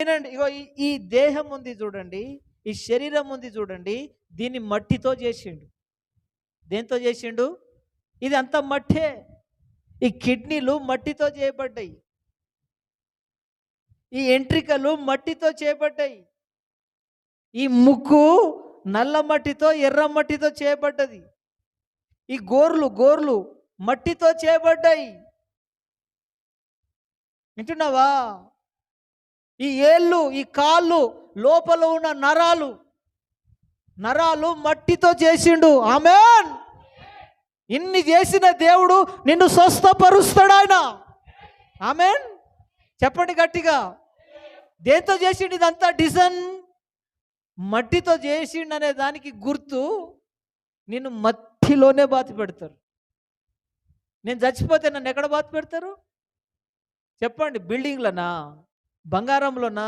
వినండి, ఇగో ఈ దేహం ఉంది చూడండి, ఈ శరీరం ఉంది చూడండి, దీన్ని మట్టితో చేసిండు. దేంతో చేసిండు? ఇది అంతా మట్టే. ఈ కిడ్నీలు మట్టితో చేయబడ్డాయి, ఈ ఎంట్రికలు మట్టితో చేయబడ్డాయి, ఈ ముక్కు నల్ల మట్టితో ఎర్ర మట్టితో చేయబడ్డది, ఈ గోర్లు గోర్లు మట్టితో చేయబడ్డాయి. వింటున్నావా? ఈ ఏళ్ళు, ఈ కాళ్ళు, లోపల ఉన్న నరాలు నరాలు మట్టితో చేసిండు. ఆమేన్. ఇన్ని చేసిన దేవుడు నిన్ను స్వస్థపరుస్తాడు ఆయన. ఆమేన్. చెప్పండి గట్టిగా. దేంతో చేసిండు ఇదంతా? డిజైన్ మట్టితో చేసిండు అనే దానికి గుర్తు, నిన్ను మట్టిలోనే బాతి పెడతారు. నేను చచ్చిపోతే నన్ను ఎక్కడ బాతి పెడతారు చెప్పండి? బిల్డింగ్లనా? బంగారంలోనా?